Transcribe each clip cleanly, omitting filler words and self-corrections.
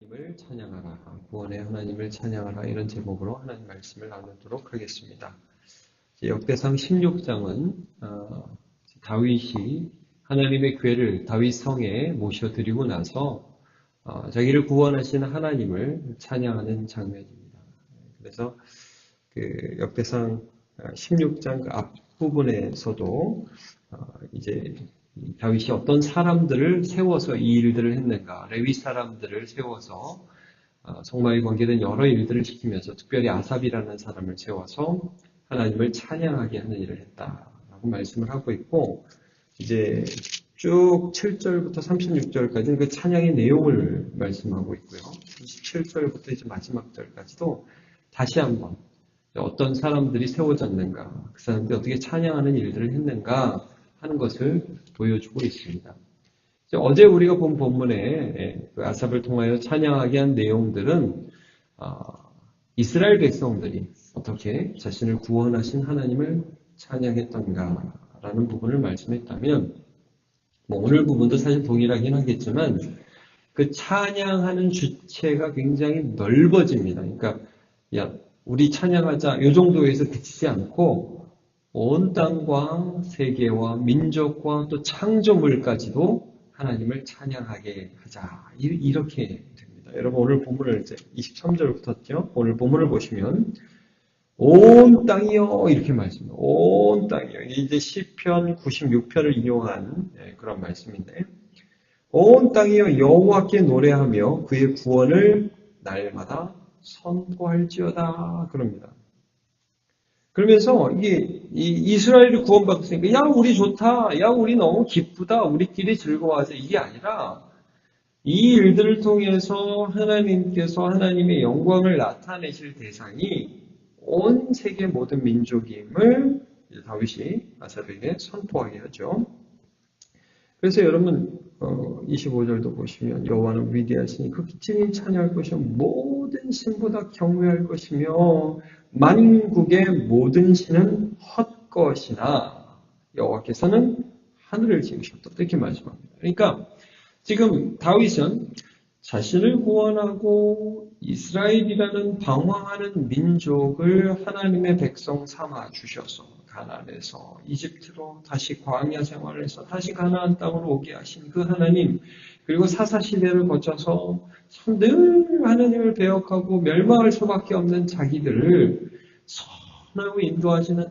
하나님을 찬양하라, 구원의 하나님을 찬양하라, 이런 제목으로 하나님 말씀을 나누도록 하겠습니다. 역대상 16장은 다윗이 하나님의 궤를 다윗 성에 모셔드리고 나서 자기를 구원하신 하나님을 찬양하는 장면입니다. 그래서 그 역대상 16장 앞부분에서도 이제 다윗이 어떤 사람들을 세워서 이 일들을 했는가, 레위 사람들을 세워서 성막에 관계된 여러 일들을 시키면서 특별히 아삽이라는 사람을 세워서 하나님을 찬양하게 하는 일을 했다라고 말씀을 하고 있고, 이제 쭉 7절부터 36절까지는 그 찬양의 내용을 말씀하고 있고요. 27절부터 이제 마지막 절까지도 다시 한번 어떤 사람들이 세워졌는가, 그 사람들이 어떻게 찬양하는 일들을 했는가 하는 것을 보여주고 있습니다. 어제 우리가 본 본문에 아삽을 통하여 찬양하게 한 내용들은 이스라엘 백성들이 어떻게 자신을 구원하신 하나님을 찬양했던가라는 부분을 말씀했다면, 오늘 부분도 사실 동일하긴 하겠지만 그 찬양하는 주체가 굉장히 넓어집니다. 그러니까 우리 찬양하자 이 정도에서 그치지 않고 온 땅과 세계와 민족과 또 창조물까지도 하나님을 찬양하게 하자, 이렇게 됩니다. 여러분, 오늘 본문을 이제 23절부터죠. 오늘 본문을 보시면 온 땅이요, 이렇게 말씀해요. 온 땅이요. 이제 시편 96편을 인용한 그런 말씀인데, 온 땅이요 여호와께 노래하며 그의 구원을 날마다 선포할지어다, 그럽니다. 그러면서 이게 이스라엘이 구원받았으니까 야 우리 좋다, 야 우리 너무 기쁘다, 우리끼리 즐거워하자, 이게 아니라 이 일들을 통해서 하나님께서 하나님의 영광을 나타내실 대상이 온 세계 모든 민족임을 다윗이 아삽에게 선포하게 하죠. 그래서 여러분 25절도 보시면 여호와는 위대하시니 그 기친이 찬양할 것이요 모든 신보다 경외할 것이며 만국의 모든 신은 헛것이나 여호와께서는 하늘을 지으셨다, 이렇게 말씀합니다. 그러니까 지금 다윗은 자신을 구원하고 이스라엘이라는 방황하는 민족을 하나님의 백성 삼아 주셔서 가나안에서 이집트로 다시 광야 생활에서 다시 가나안 땅으로 오게 하신 그 하나님, 그리고 사사시대를 거쳐서 참 늘 하나님을 배역하고 멸망할 수밖에 없는 자기들을 선하고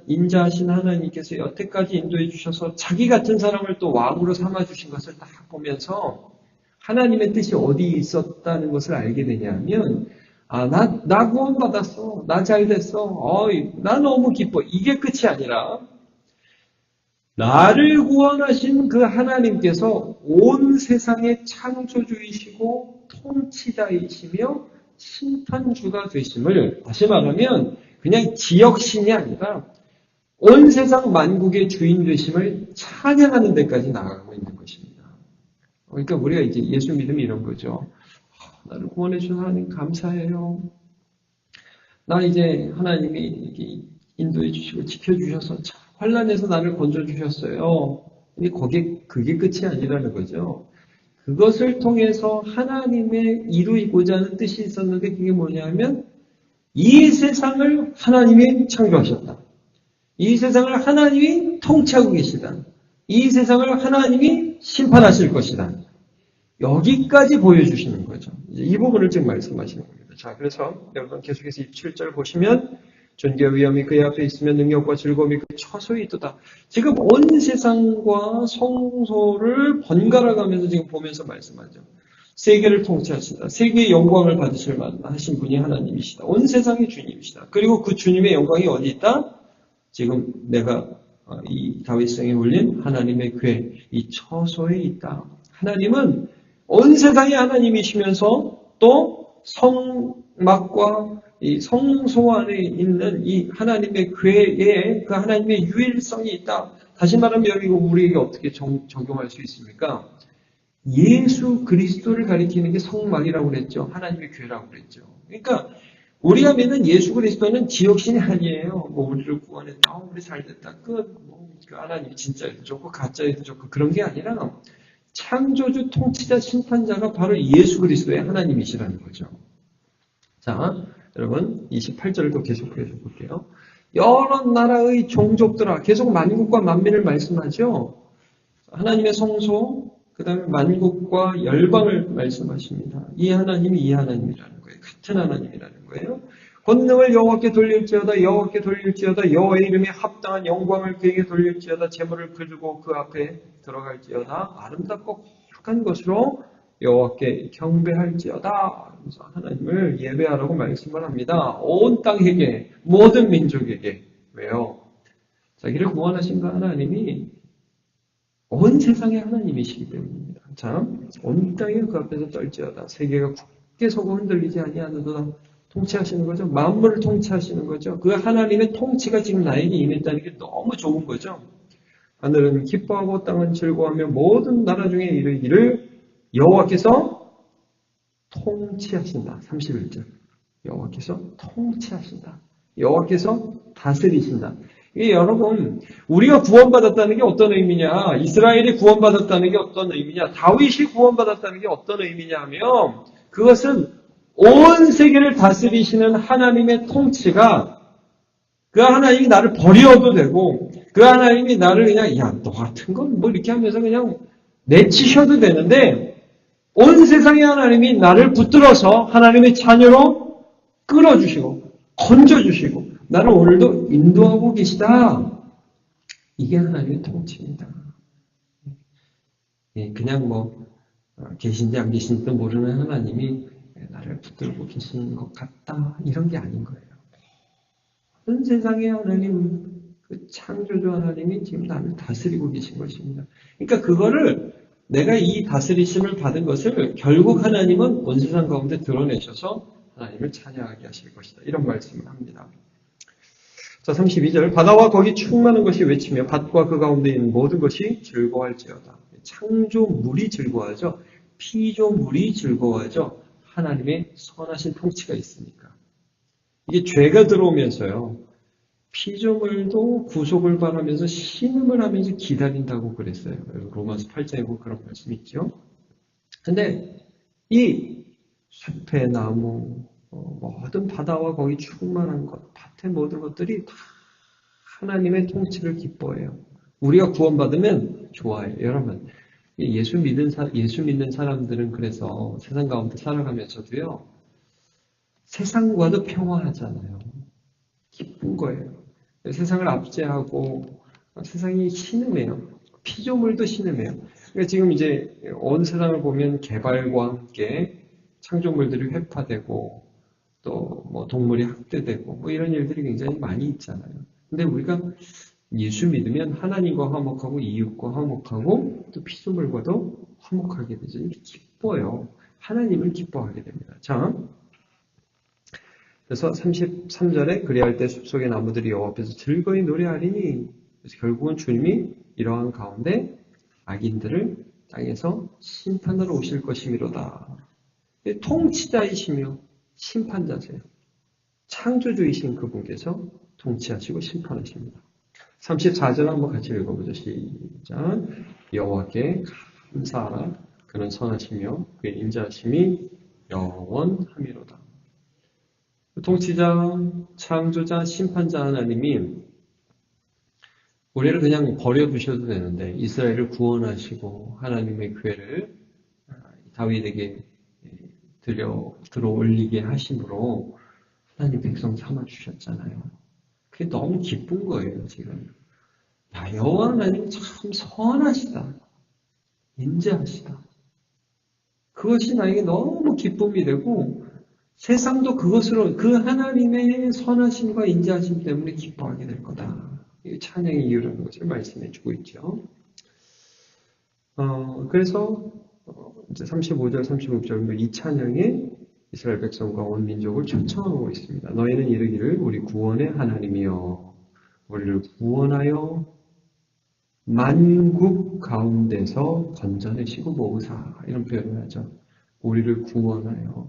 인자하신 하나님께서 여태까지 인도해 주셔서 자기 같은 사람을 또 왕으로 삼아 주신 것을 딱 보면서 하나님의 뜻이 어디 있었다는 것을 알게 되냐면, 나 구원받았어, 나 잘됐어, 나 너무 기뻐, 이게 끝이 아니라 나를 구원하신 그 하나님께서 온 세상의 창조주이시고 통치자이시며 심판주가 되심을, 다시 말하면 그냥 지역신이 아니라 온 세상 만국의 주인 되심을 찬양하는 데까지 나아가고 있는 것입니다. 그러니까 우리가 이제 예수 믿음이 이런 거죠. 나를 구원해 주신 하나님 감사해요. 나 이제 하나님이 인도해 주시고 지켜주셔서 환난에서 나를 건져주셨어요. 근데 그게 끝이 아니라는 거죠. 그것을 통해서 하나님의 이루고자 하는 뜻이 있었는데, 그게 뭐냐면 이 세상을 하나님이 창조하셨다, 이 세상을 하나님이 통치하고 계시다, 이 세상을 하나님이 심판하실 것이다, 여기까지 보여주시는 거죠. 이제 이 부분을 지금 말씀하시는 겁니다. 자, 그래서 여러분 계속해서 27절 보시면 존귀와 위엄이 그의 앞에 있으면 능력과 즐거움이 그 처소에 있도다. 지금 온 세상과 성소를 번갈아 가면서 지금 보면서 말씀하죠. 세계를 통치하시다, 세계의 영광을 받으실 만하신 분이 하나님이시다, 온 세상의 주님이시다. 그리고 그 주님의 영광이 어디 있다? 지금 내가 이 다윗성에 올린 하나님의 궤, 이 처소에 있다. 하나님은 온 세상의 하나님이시면서 또 성막과 이 성소 안에 있는 이 하나님의 궤에 그 하나님의 유일성이 있다. 다시 말하면 여기 우리에게 어떻게 적용할 수 있습니까? 예수 그리스도를 가리키는 게 성막이라고 그랬죠. 하나님의 궤라고 그랬죠. 그러니까 우리가 믿는 예수 그리스도는 지역신이 아니에요. 우리를 구원했다, 우리 잘됐다, 그 하나님이 진짜에도 좋고 가짜에도 좋고 그런 게 아니라 창조주, 통치자, 심판자가 바로 예수 그리스도의 하나님이시라는 거죠. 자, 여러분 28절을 또 계속해서 볼게요. 여러 나라의 종족들아, 계속 만국과 만민을 말씀하죠. 하나님의 성소, 그 다음에 만국과 열방을 말씀하십니다. 이 하나님이 이 하나님이라는 거예요. 같은 하나님이라는 거예요. 권능을 여호와께 돌릴지어다, 여호와께 돌릴지어다, 여호와의 이름에 합당한 영광을 그에게 돌릴지어다, 재물을 그들고 그 앞에 들어갈지어다, 아름답고 거룩한 것으로 여호와께 경배할지어다. 그래서 하나님을 예배하라고 말씀을 합니다. 온 땅에게, 모든 민족에게. 왜요? 자기를 구원하신 그 하나님이 온 세상의 하나님이시기 때문입니다. 자, 온 땅이 그 앞에서 떨지어다. 세계가 굳게 서고 흔들리지 아니하노도다. 통치하시는 거죠. 만물을 통치하시는 거죠. 그 하나님의 통치가 지금 나에게 임했다는 게 너무 좋은 거죠. 하늘은 기뻐하고 땅은 즐거워하며 모든 나라 중에 이르기를 여호와께서 통치하신다. 31절. 여호와께서 통치하신다. 여호와께서 다스리신다. 이게 여러분, 우리가 구원받았다는 게 어떤 의미냐? 이스라엘이 구원받았다는 게 어떤 의미냐? 다윗이 구원받았다는 게 어떤 의미냐 하면 그것은 온 세계를 다스리시는 하나님의 통치가 그 하나님이 나를 버려도 되고 그 하나님이 나를 그냥 야, 너 같은 건 뭐 이렇게 하면서 그냥 내치셔도 되는데 온 세상의 하나님이 나를 붙들어서 하나님의 자녀로 끌어주시고 건져주시고 나를 오늘도 인도하고 계시다. 이게 하나님의 통치입니다. 그냥 뭐 계신지 안 계신지도 모르는 하나님이 나를 붙들고 계시는 것 같다. 이런 게 아닌 거예요. 온 세상의 하나님, 그 창조주 하나님이 지금 나를 다스리고 계신 것입니다. 그러니까 그거를 내가 이 다스리심을 받은 것을 결국 하나님은 온 세상 가운데 드러내셔서 하나님을 찬양하게 하실 것이다. 이런 말씀을 합니다. 자, 32절. 바다와 거기 충만한 것이 외치며 밭과 그 가운데 있는 모든 것이 즐거워할지어다. 창조물이 즐거워하죠. 피조물이 즐거워하죠. 하나님의 선하신 통치가 있으니까. 이게 죄가 들어오면서요. 피조물도 구속을 바라면서 신음을 하면서 기다린다고 그랬어요. 로마서 8장에 보면 그런 말씀이 있죠. 근데 이 숲의 나무, 모든 바다와 거기 충만한 것, 밭의 모든 것들이 다 하나님의 통치를 기뻐해요. 우리가 구원받으면 좋아해요. 여러분, 예수 믿는 사람들은 그래서 세상 가운데 살아가면서도요, 세상과도 평화하잖아요. 기쁜 거예요. 세상을 압제하고 세상이 신음해요. 피조물도 신음해요. 그러니까 지금 이제 온 세상을 보면 개발과 함께 창조물들이 회파되고 또 뭐 동물이 학대되고 뭐 이런 일들이 굉장히 많이 있잖아요. 근데 우리가 예수 믿으면 하나님과 화목하고 이웃과 화목하고 또 피조물과도 화목하게 되죠. 기뻐요. 하나님을 기뻐하게 됩니다. 자, 그래서 33절에 그리할 때 숲속의 나무들이 여호와 앞에서 즐거이 노래하리니 그래서 결국은 주님이 이러한 가운데 악인들을 땅에서 심판하러 오실 것이미로다. 통치자이시며 심판자세요. 창조주이신 그분께서 통치하시고 심판하십니다. 34절 한번 같이 읽어보죠. 시작. 여호와께 감사하라. 그는 선하시며 그의 인자하심이 영원하미로다. 통치자, 창조자, 심판자 하나님이 우리를 그냥 버려두셔도 되는데 이스라엘을 구원하시고 하나님의 교회를 다윗에게 들어 올리게 하심으로 하나님 백성 삼아주셨잖아요. 그게 너무 기쁜 거예요, 지금. 야, 여호와 하나님 참 선하시다. 인자하시다. 그것이 나에게 너무 기쁨이 되고 세상도 그것으로 그 하나님의 선하심과 인자하심 때문에 기뻐하게 될 거다. 이 찬양의 이유라는 것을 말씀해 주고 있죠. 그래서 이제 35절, 36절 이 찬양에 이스라엘 백성과 온 민족을 초청하고 있습니다. 너희는 이르기를 우리 구원의 하나님이여 우리를 구원하여 만국 가운데서 건져내시고 모으사 이런 표현을 하죠. 우리를 구원하여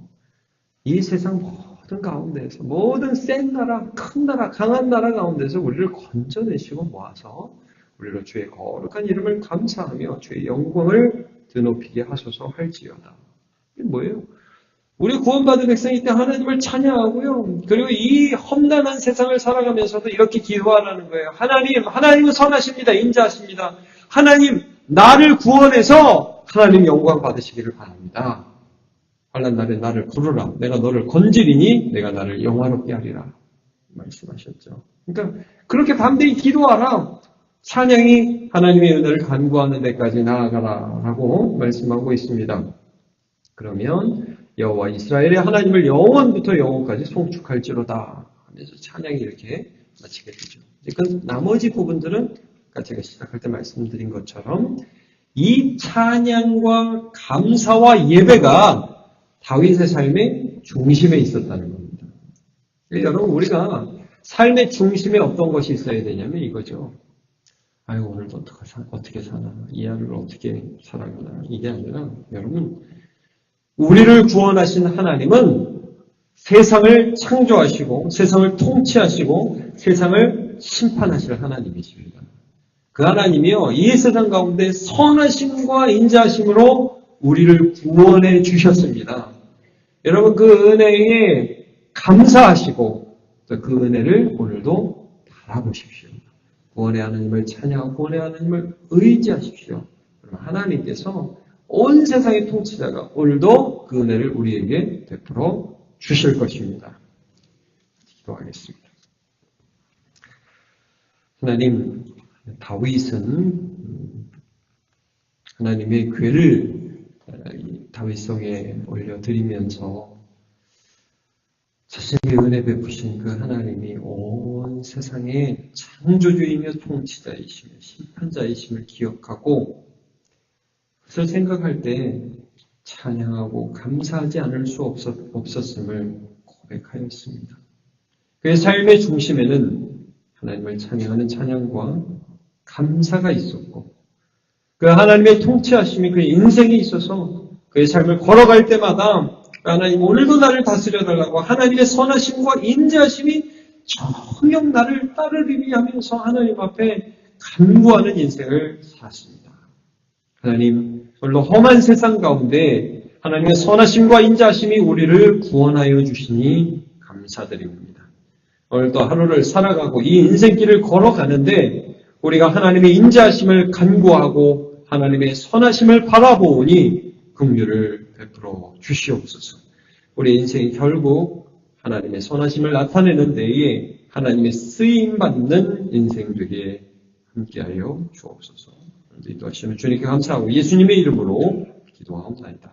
이 세상 모든 가운데에서 모든 센 나라, 큰 나라, 강한 나라 가운데서 우리를 건져내시고 모아서 우리로 주의 거룩한 이름을 감사하며 주의 영광을 드높이게 하소서 할지어다. 이게 뭐예요? 우리 구원받은 백성이 때 하나님을 찬양하고요. 그리고 이 험난한 세상을 살아가면서도 이렇게 기도하라는 거예요. 하나님은 선하십니다. 인자하십니다. 하나님, 나를 구원해서 하나님 영광 받으시기를 바랍니다. 환난 날에 나를 부르라. 내가 너를 건지리니 내가 나를 영화롭게 하리라. 말씀하셨죠. 그러니까 그렇게 담대히 기도하라. 찬양이 하나님의 은혜를 간구하는 데까지 나아가라라고 말씀하고 있습니다. 그러면 여호와 이스라엘의 하나님을 영원부터 영원까지 송축할지로다 하면서 찬양이 이렇게 마치게 되죠. 그 나머지 부분들은 아까 제가 시작할 때 말씀드린 것처럼 이 찬양과 감사와 예배가 다윗의 삶의 중심에 있었다는 겁니다. 여러분, 우리가 삶의 중심에 어떤 것이 있어야 되냐면 이거죠. 아유, 오늘도 어떻게 사나, 이 하루를 어떻게 살아가나, 이게 아니라 여러분, 우리를 구원하신 하나님은 세상을 창조하시고 세상을 통치하시고 세상을 심판하실 하나님이십니다. 그 하나님이요, 이 세상 가운데 선하심과 인자하심으로 우리를 구원해 주셨습니다. 여러분, 그 은혜에 감사하시고 그 은혜를 오늘도 바라보십시오. 구원의 하나님을 찬양하고 구원의 하나님을 의지하십시오. 그럼 하나님께서 온 세상의 통치자가 오늘도 그 은혜를 우리에게 베풀어 주실 것입니다. 기도하겠습니다. 하나님, 다윗은 하나님의 궤를 다윗성에 올려드리면서 자신의 은혜 베푸신 그 하나님이 온 세상의 창조주이며 통치자이시며 심판자이심을 기억하고 그것을 생각할 때 찬양하고 감사하지 않을 수 없었음을 고백하였습니다. 그의 삶의 중심에는 하나님을 찬양하는 찬양과 감사가 있었고 그 하나님의 통치하심이 그의 인생에 있어서 그의 삶을 걸어갈 때마다 하나님 오늘도 나를 다스려달라고 하나님의 선하심과 인자하심이 정녕 나를 따르리니 하면서 하나님 앞에 간구하는 인생을 살았습니다. 하나님, 오늘도 험한 세상 가운데 하나님의 선하심과 인자하심이 우리를 구원하여 주시니 감사드립니다. 오늘도 하루를 살아가고 이 인생길을 걸어가는데 우리가 하나님의 인자하심을 간구하고 하나님의 선하심을 바라보니 긍휼을 베풀어 주시옵소서. 우리 인생이 결국 하나님의 선하심을 나타내는 데에 하나님의 쓰임받는 인생 되게 함께하여 주옵소서. 인도하시는 주님께 감사하고 예수님의 이름으로 기도하옵나이다.